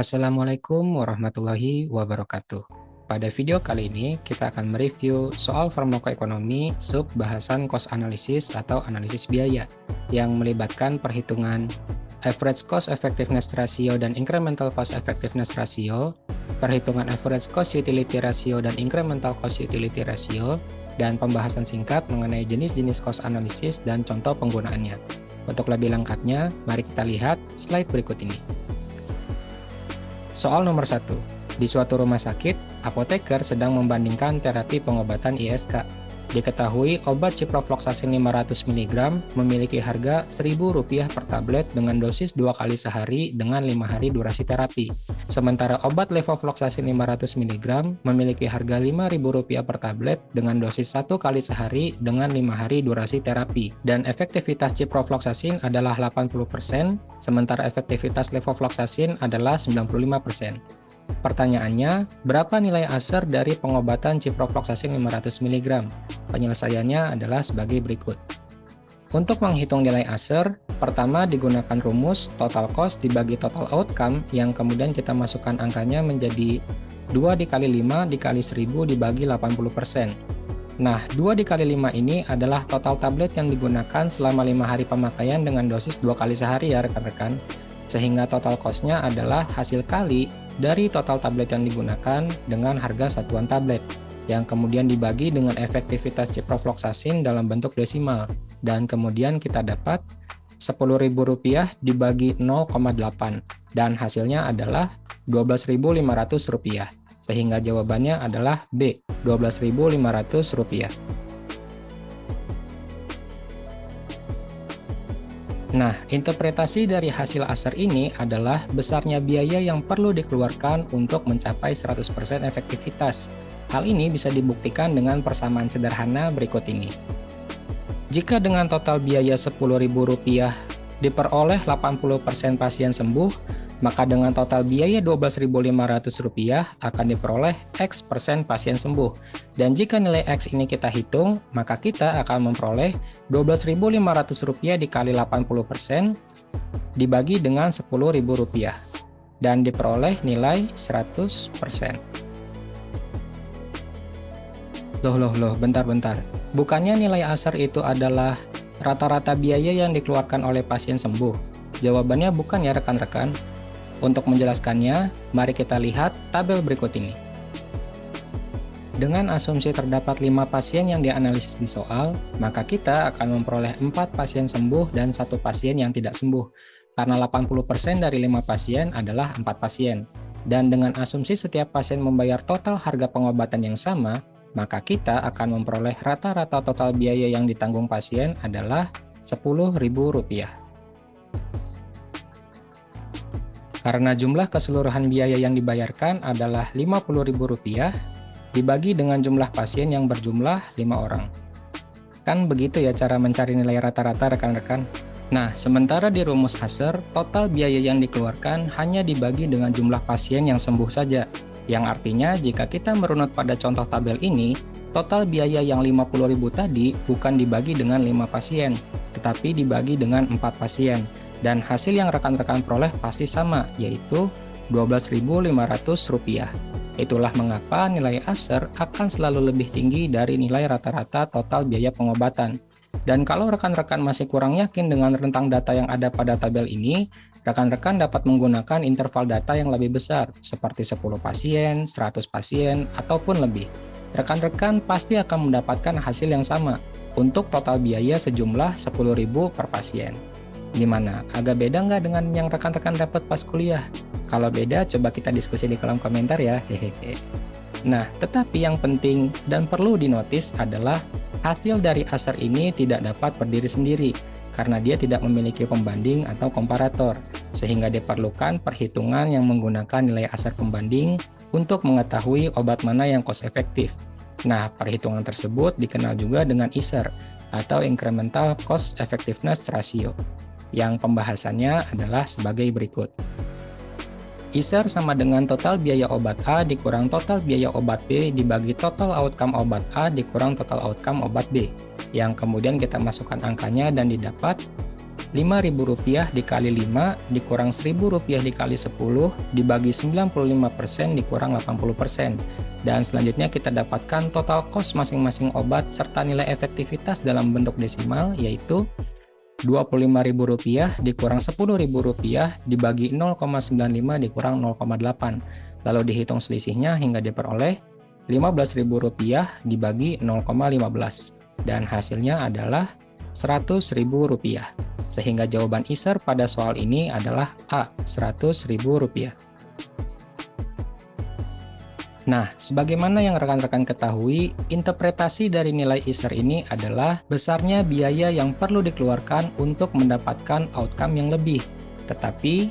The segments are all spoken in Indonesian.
Assalamualaikum warahmatullahi wabarakatuh. Pada video kali ini, kita akan mereview soal farmakoekonomi sub bahasan cost analysis atau analisis biaya yang melibatkan perhitungan average cost effectiveness ratio dan incremental cost effectiveness ratio, perhitungan average cost utility ratio dan incremental cost utility ratio, dan pembahasan singkat mengenai jenis-jenis cost analysis dan contoh penggunaannya. Untuk lebih lengkapnya, mari kita lihat slide berikut ini. Soal nomor 1. Di suatu rumah sakit, apoteker sedang membandingkan terapi pengobatan ISK. Diketahui obat ciprofloxacin 500 mg memiliki harga Rp1.000 per tablet dengan dosis 2 kali sehari dengan 5 hari durasi terapi. Sementara obat levofloxacin 500 mg memiliki harga Rp5.000 per tablet dengan dosis 1 kali sehari dengan 5 hari durasi terapi. Dan efektivitas ciprofloxacin adalah 80%, sementara efektivitas levofloxacin adalah 95%. Pertanyaannya, berapa nilai ASER dari pengobatan ciprofloxacin 500 mg? Penyelesaiannya adalah sebagai berikut. Untuk menghitung nilai ASER, pertama digunakan rumus total cost dibagi total outcome yang kemudian kita masukkan angkanya menjadi 2 dikali 5 dikali 1000 dibagi 80%. Nah, 2 dikali 5 ini adalah total tablet yang digunakan selama 5 hari pemakaian dengan dosis 2 kali sehari ya rekan-rekan. Sehingga total cost-nya adalah hasil kali dari total tablet yang digunakan dengan harga satuan tablet, yang kemudian dibagi dengan efektivitas ciprofloxacin dalam bentuk desimal, dan kemudian kita dapat Rp10.000 dibagi 0,8, dan hasilnya adalah Rp12.500, sehingga jawabannya adalah B, Rp12.500. Nah, interpretasi dari hasil ASER ini adalah besarnya biaya yang perlu dikeluarkan untuk mencapai 100% efektivitas. Hal ini bisa dibuktikan dengan persamaan sederhana berikut ini. Jika dengan total biaya Rp10.000 diperoleh 80% pasien sembuh, maka dengan total biaya Rp12.500 akan diperoleh X persen pasien sembuh. Dan jika nilai X ini kita hitung, maka kita akan memperoleh Rp12.500 dikali 80% dibagi dengan Rp10.000 dan diperoleh nilai 100%. Loh, bentar. Bukannya nilai ASER itu adalah rata-rata biaya yang dikeluarkan oleh pasien sembuh? Jawabannya bukan ya rekan-rekan. Untuk menjelaskannya, mari kita lihat tabel berikut ini. Dengan asumsi terdapat 5 pasien yang dianalisis di soal, maka kita akan memperoleh 4 pasien sembuh dan 1 pasien yang tidak sembuh, karena 80% dari 5 pasien adalah 4 pasien. Dan dengan asumsi setiap pasien membayar total harga pengobatan yang sama, maka kita akan memperoleh rata-rata total biaya yang ditanggung pasien adalah Rp10.000. Karena jumlah keseluruhan biaya yang dibayarkan adalah Rp50.000 dibagi dengan jumlah pasien yang berjumlah 5 orang. Kan begitu ya cara mencari nilai rata-rata rekan-rekan? Nah, sementara di rumus ASER, total biaya yang dikeluarkan hanya dibagi dengan jumlah pasien yang sembuh saja. Yang artinya jika kita merunut pada contoh tabel ini, total biaya yang Rp50.000 tadi bukan dibagi dengan 5 pasien, tetapi dibagi dengan 4 pasien. Dan hasil yang rekan-rekan peroleh pasti sama, yaitu Rp12.500. Itulah mengapa nilai ASER akan selalu lebih tinggi dari nilai rata-rata total biaya pengobatan. Dan kalau rekan-rekan masih kurang yakin dengan rentang data yang ada pada tabel ini, rekan-rekan dapat menggunakan interval data yang lebih besar, seperti 10 pasien, 100 pasien, ataupun lebih. Rekan-rekan pasti akan mendapatkan hasil yang sama, untuk total biaya sejumlah Rp10.000 per pasien. Gimana? Agak beda nggak dengan yang rekan-rekan dapat pas kuliah? Kalau beda, coba kita diskusi di kolom komentar ya. Hehehe. Nah, tetapi yang penting dan perlu dinotis adalah hasil dari ASER ini tidak dapat berdiri sendiri, karena dia tidak memiliki pembanding atau komparator, sehingga diperlukan perhitungan yang menggunakan nilai ASER pembanding untuk mengetahui obat mana yang cost efektif. Nah, perhitungan tersebut dikenal juga dengan ICER, atau Incremental Cost Effectiveness Ratio, yang pembahasannya adalah sebagai berikut. ICER sama dengan total biaya obat A dikurang total biaya obat B dibagi total outcome obat A dikurang total outcome obat B, yang kemudian kita masukkan angkanya dan didapat Rp5.000 dikali 5 dikurang Rp1.000 dikali 10 dibagi 95% dikurang 80%. Dan selanjutnya kita dapatkan total cost masing-masing obat serta nilai efektivitas dalam bentuk desimal, yaitu Rp25.000 dikurang Rp10.000 dibagi 0,95 dikurang 0,8. Lalu dihitung selisihnya hingga diperoleh Rp15.000 dibagi 0,15. Dan hasilnya adalah Rp100.000. Sehingga jawaban ISER pada soal ini adalah A, Rp100.000. Nah, sebagaimana yang rekan-rekan ketahui, interpretasi dari nilai ISER ini adalah besarnya biaya yang perlu dikeluarkan untuk mendapatkan outcome yang lebih. Tetapi,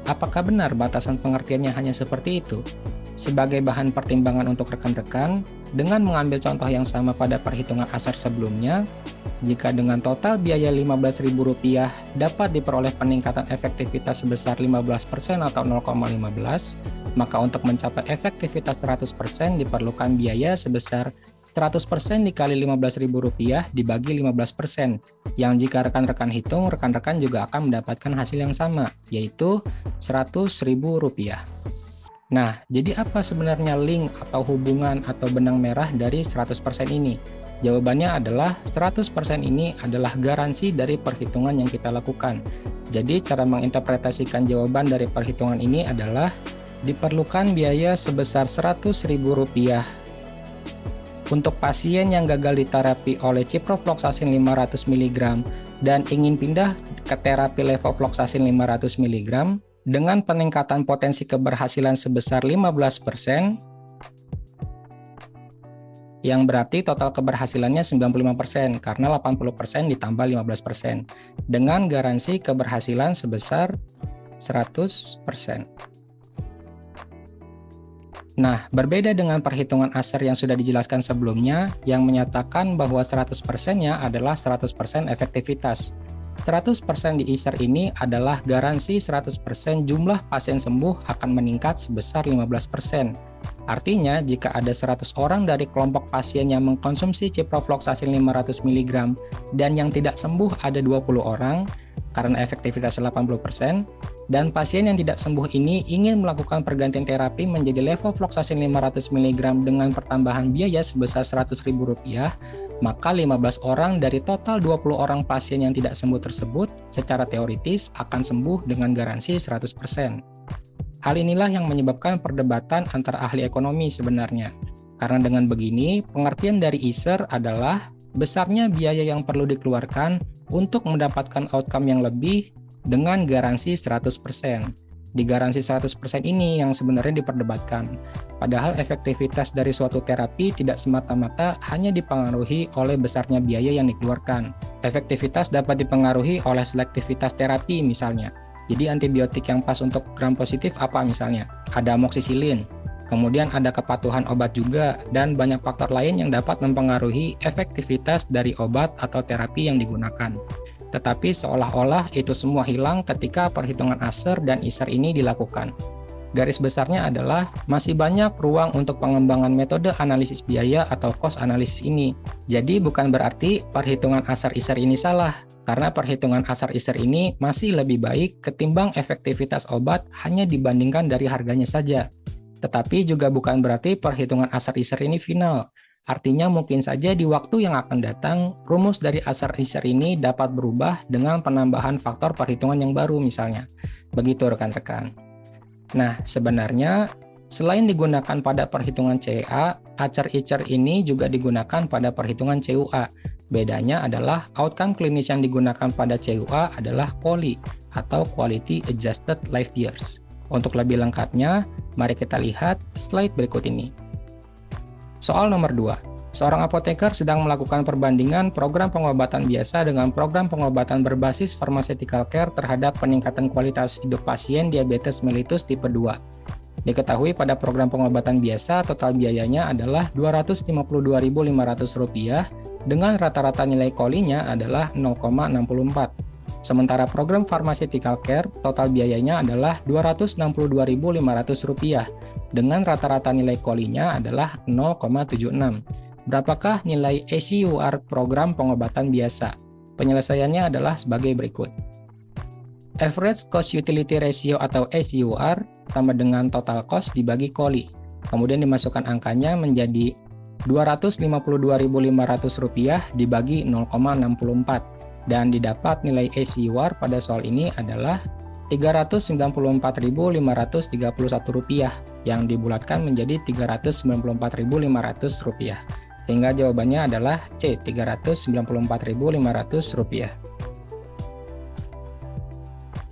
apakah benar batasan pengertiannya hanya seperti itu? Sebagai bahan pertimbangan untuk rekan-rekan, dengan mengambil contoh yang sama pada perhitungan ASER sebelumnya, jika dengan total biaya Rp15.000 dapat diperoleh peningkatan efektivitas sebesar 15% atau 0,15, maka untuk mencapai efektivitas 100% diperlukan biaya sebesar 100% dikali Rp15.000 dibagi 15%, yang jika rekan-rekan hitung, rekan-rekan juga akan mendapatkan hasil yang sama, yaitu Rp100.000. Nah, jadi apa sebenarnya link atau hubungan atau benang merah dari 100% ini? Jawabannya adalah 100% ini adalah garansi dari perhitungan yang kita lakukan. Jadi cara menginterpretasikan jawaban dari perhitungan ini adalah diperlukan biaya sebesar Rp100.000 untuk pasien yang gagal diterapi oleh ciprofloxacin 500 mg dan ingin pindah ke terapi levofloxacin 500 mg dengan peningkatan potensi keberhasilan sebesar 15%, yang berarti total keberhasilannya 95% karena 80% ditambah 15%, dengan garansi keberhasilan sebesar 100%. Nah, berbeda dengan perhitungan ASER yang sudah dijelaskan sebelumnya, yang menyatakan bahwa 100%-nya adalah 100% efektivitas. 100% di ISER ini adalah garansi 100% jumlah pasien sembuh akan meningkat sebesar 15%. Artinya, jika ada 100 orang dari kelompok pasien yang mengkonsumsi ciprofloxacin 500 mg dan yang tidak sembuh ada 20 orang, karena efektivitas 80%, dan pasien yang tidak sembuh ini ingin melakukan pergantian terapi menjadi levofloxacin 500 mg dengan pertambahan biaya sebesar Rp100.000, maka 15 orang dari total 20 orang pasien yang tidak sembuh tersebut secara teoritis akan sembuh dengan garansi 100%. Hal inilah yang menyebabkan perdebatan antara ahli ekonomi sebenarnya. Karena dengan begini, pengertian dari ISER adalah besarnya biaya yang perlu dikeluarkan untuk mendapatkan outcome yang lebih dengan garansi 100%. Di garansi 100% ini yang sebenarnya diperdebatkan. Padahal efektivitas dari suatu terapi tidak semata-mata hanya dipengaruhi oleh besarnya biaya yang dikeluarkan. Efektivitas dapat dipengaruhi oleh selektivitas terapi misalnya. Jadi antibiotik yang pas untuk gram positif apa misalnya? Ada amoxicillin. Kemudian ada kepatuhan obat juga, dan banyak faktor lain yang dapat mempengaruhi efektivitas dari obat atau terapi yang digunakan. Tetapi seolah-olah itu semua hilang ketika perhitungan ASER dan ISER ini dilakukan. Garis besarnya adalah masih banyak ruang untuk pengembangan metode analisis biaya atau cost analisis ini. Jadi bukan berarti perhitungan ASER-ISER ini salah, karena perhitungan ASER-ISER ini masih lebih baik ketimbang efektivitas obat hanya dibandingkan dari harganya saja. Tetapi juga bukan berarti perhitungan ASER-ISER ini final. Artinya mungkin saja di waktu yang akan datang, rumus dari ASER-ISER ini dapat berubah dengan penambahan faktor perhitungan yang baru misalnya. Begitu rekan-rekan. Nah, sebenarnya selain digunakan pada perhitungan CEA, ASER-ISER ini juga digunakan pada perhitungan CUA. Bedanya adalah outcome klinis yang digunakan pada CUA adalah QALY atau Quality Adjusted Life Years. Untuk lebih lengkapnya, mari kita lihat slide berikut ini. Soal nomor 2. Seorang apoteker sedang melakukan perbandingan program pengobatan biasa dengan program pengobatan berbasis pharmaceutical care terhadap peningkatan kualitas hidup pasien diabetes mellitus tipe 2. Diketahui pada program pengobatan biasa total biayanya adalah Rp252.500 dengan rata-rata nilai QALY-nya adalah 0,64. Sementara program pharmaceutical care total biayanya adalah Rp262.500 dengan rata-rata nilai QALY-nya adalah 0,76. Berapakah nilai ACUR program pengobatan biasa? Penyelesaiannya adalah sebagai berikut. Average Cost Utility Ratio atau ACUR sama dengan total cost dibagi COLI. Kemudian dimasukkan angkanya menjadi Rp252.500 dibagi 0,64 dan didapat nilai ACUR pada soal ini adalah Rp394.531 yang dibulatkan menjadi Rp394.500. Sehingga jawabannya adalah C, Rp394.500.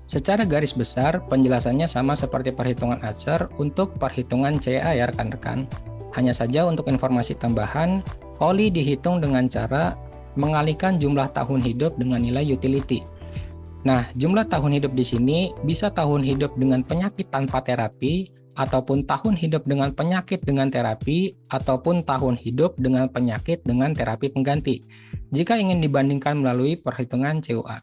Secara garis besar, penjelasannya sama seperti perhitungan ASER untuk perhitungan CA ya rekan-rekan. Hanya saja untuk informasi tambahan, COLI dihitung dengan cara mengalihkan jumlah tahun hidup dengan nilai utility. Nah, jumlah tahun hidup di sini bisa tahun hidup dengan penyakit tanpa terapi, ataupun tahun hidup dengan penyakit dengan terapi, ataupun tahun hidup dengan penyakit dengan terapi pengganti, jika ingin dibandingkan melalui perhitungan CUA.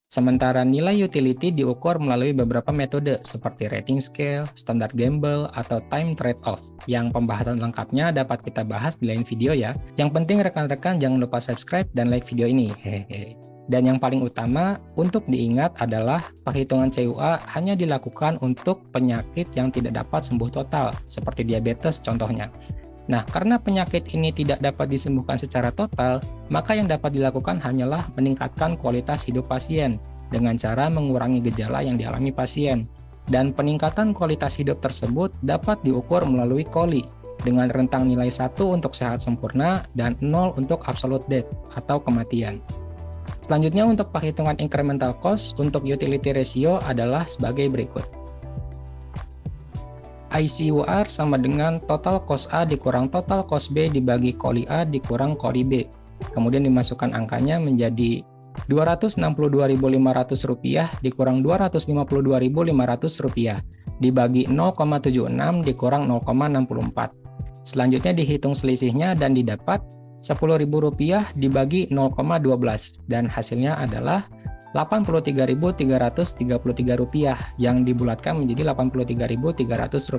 Sementara nilai utility diukur melalui beberapa metode seperti rating scale, standard gamble, atau time trade-off. Yang pembahasan lengkapnya dapat kita bahas di lain video ya. Yang penting rekan-rekan jangan lupa subscribe dan like video ini. Hehehe. Dan yang paling utama untuk diingat adalah perhitungan CUA hanya dilakukan untuk penyakit yang tidak dapat sembuh total, seperti diabetes contohnya. Nah, karena penyakit ini tidak dapat disembuhkan secara total, maka yang dapat dilakukan hanyalah meningkatkan kualitas hidup pasien dengan cara mengurangi gejala yang dialami pasien. Dan peningkatan kualitas hidup tersebut dapat diukur melalui COLI dengan rentang nilai 1 untuk sehat sempurna dan 0 untuk absolute death atau kematian. Selanjutnya untuk perhitungan incremental cost untuk utility ratio adalah sebagai berikut. ICUR sama dengan total cost A dikurang total cost B dibagi COLI A dikurang COLI B. Kemudian dimasukkan angkanya menjadi Rp262.500 dikurang Rp252.500 dibagi 0,76 dikurang 0,64. Selanjutnya dihitung selisihnya dan didapat Rp10.000 dibagi 0,12 dan hasilnya adalah Rp83.333 yang dibulatkan menjadi Rp83.300.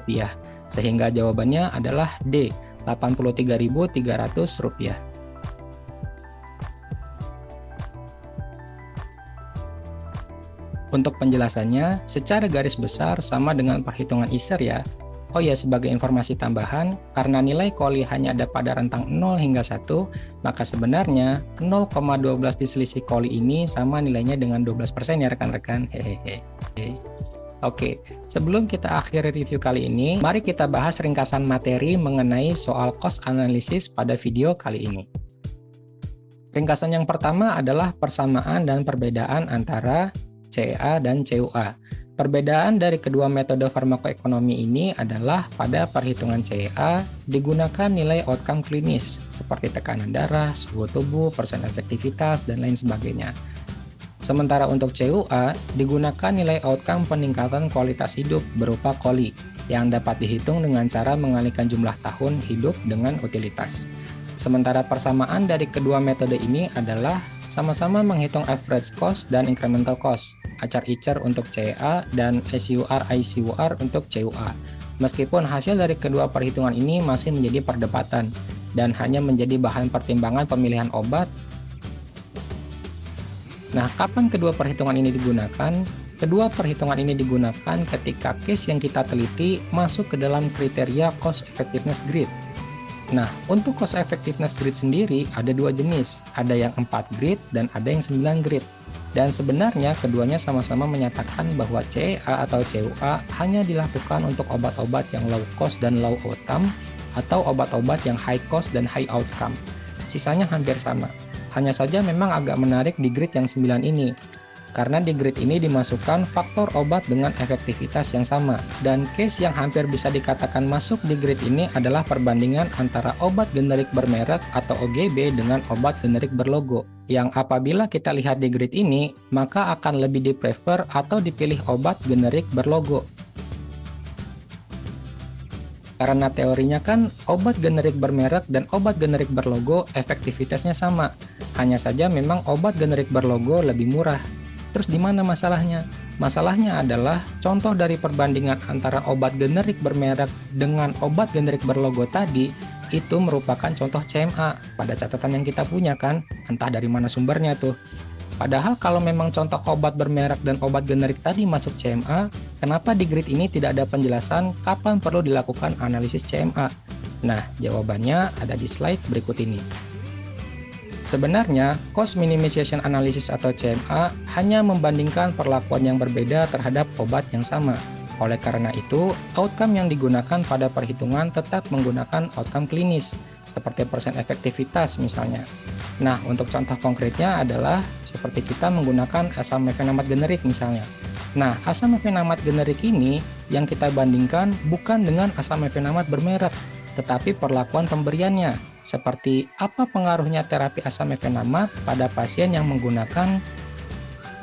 Sehingga jawabannya adalah D, Rp83.300. Untuk penjelasannya, secara garis besar sama dengan perhitungan ISER ya. Oh ya, sebagai informasi tambahan, karena nilai COLI hanya ada pada rentang 0 hingga 1, maka sebenarnya 0,12 diselisih COLI ini sama nilainya dengan 12% ya rekan-rekan. Hehehe. Oke, sebelum kita akhiri review kali ini, mari kita bahas ringkasan materi mengenai soal cost analysis pada video kali ini. Ringkasan yang pertama adalah persamaan dan perbedaan antara CA dan CUA. Perbedaan dari kedua metode farmakoekonomi ini adalah pada perhitungan CA digunakan nilai outcome klinis seperti tekanan darah, suhu tubuh, persen efektivitas, dan lain sebagainya. Sementara untuk CUA digunakan nilai outcome peningkatan kualitas hidup berupa COLI yang dapat dihitung dengan cara mengalihkan jumlah tahun hidup dengan utilitas. Sementara persamaan dari kedua metode ini adalah sama-sama menghitung average cost dan incremental cost, ACAR-ICAR untuk CA dan ACUR-ICUR untuk CUA. Meskipun hasil dari kedua perhitungan ini masih menjadi perdebatan dan hanya menjadi bahan pertimbangan pemilihan obat. Nah, kapan kedua perhitungan ini digunakan? Kedua perhitungan ini digunakan ketika case yang kita teliti masuk ke dalam kriteria cost effectiveness grid. Nah, untuk cost effectiveness grid sendiri ada dua jenis, ada yang 4 grid dan ada yang 9 grid. Dan sebenarnya keduanya sama-sama menyatakan bahwa CA atau CUA hanya dilakukan untuk obat-obat yang low cost dan low outcome atau obat-obat yang high cost dan high outcome. Sisanya hampir sama. Hanya saja memang agak menarik di grid yang 9 ini. Karena di grid ini dimasukkan faktor obat dengan efektivitas yang sama. Dan case yang hampir bisa dikatakan masuk di grid ini adalah perbandingan antara obat generik bermerek atau OGB dengan obat generik berlogo. Yang apabila kita lihat di grid ini, maka akan lebih di-prefer atau dipilih obat generik berlogo. Karena teorinya kan obat generik bermerek dan obat generik berlogo efektivitasnya sama. Hanya saja memang obat generik berlogo lebih murah. Terus di mana masalahnya? Masalahnya adalah contoh dari perbandingan antara obat generik bermerek dengan obat generik berlogo tadi itu merupakan contoh CMA pada catatan yang kita punya kan, entah dari mana sumbernya tuh. Padahal kalau memang contoh obat bermerek dan obat generik tadi masuk CMA, kenapa di grid ini tidak ada penjelasan kapan perlu dilakukan analisis CMA? Nah, jawabannya ada di slide berikut ini. Sebenarnya, cost minimization analysis atau CMA hanya membandingkan perlakuan yang berbeda terhadap obat yang sama. Oleh karena itu, outcome yang digunakan pada perhitungan tetap menggunakan outcome klinis, seperti persen efektivitas misalnya. Nah, untuk contoh konkretnya adalah seperti kita menggunakan asam mefenamat generik misalnya. Nah, asam mefenamat generik ini yang kita bandingkan bukan dengan asam mefenamat bermerek, tetapi perlakuan pemberiannya, seperti apa pengaruhnya terapi asam mefenamat pada pasien yang menggunakan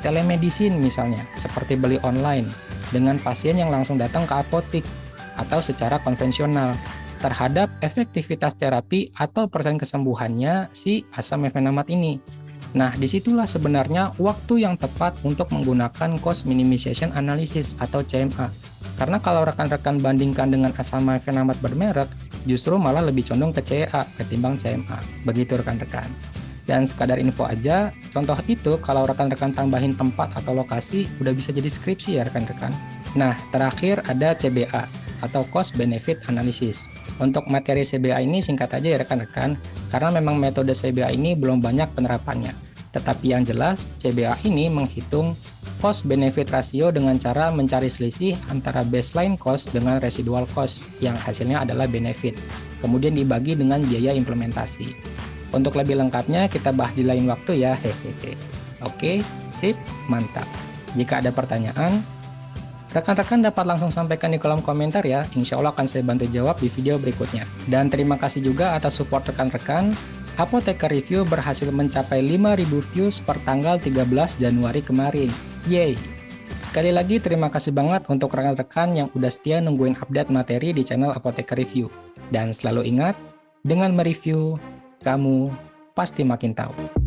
telemedicine misalnya, seperti beli online, dengan pasien yang langsung datang ke apotik, atau secara konvensional, terhadap efektivitas terapi atau persen kesembuhannya si asam mefenamat ini. Nah, disitulah sebenarnya waktu yang tepat untuk menggunakan cost minimization analysis atau CMA. Karena kalau rekan-rekan bandingkan dengan asam mefenamat bermerek, justru malah lebih condong ke CA ketimbang CMA. Begitu rekan-rekan. Dan sekadar info aja, contoh itu kalau rekan-rekan tambahin tempat atau lokasi, udah bisa jadi deskripsi ya rekan-rekan. Nah, terakhir ada CBA atau cost benefit analysis. Untuk materi CBA ini singkat aja ya rekan-rekan, karena memang metode CBA ini belum banyak penerapannya. Tetapi yang jelas, CBA ini menghitung cost benefit ratio dengan cara mencari selisih antara baseline cost dengan residual cost, yang hasilnya adalah benefit. Kemudian dibagi dengan biaya implementasi. Untuk lebih lengkapnya kita bahas di lain waktu ya, hehehe. Oke, sip, mantap. Jika ada pertanyaan, rekan-rekan dapat langsung sampaikan di kolom komentar ya, insya Allah akan saya bantu jawab di video berikutnya. Dan terima kasih juga atas support rekan-rekan, Apoteker Review berhasil mencapai 5.000 views per tanggal 13 Januari kemarin. Yeay! Sekali lagi terima kasih banget untuk rekan-rekan yang udah setia nungguin update materi di channel Apoteker Review. Dan selalu ingat, dengan mereview, kamu pasti makin tahu.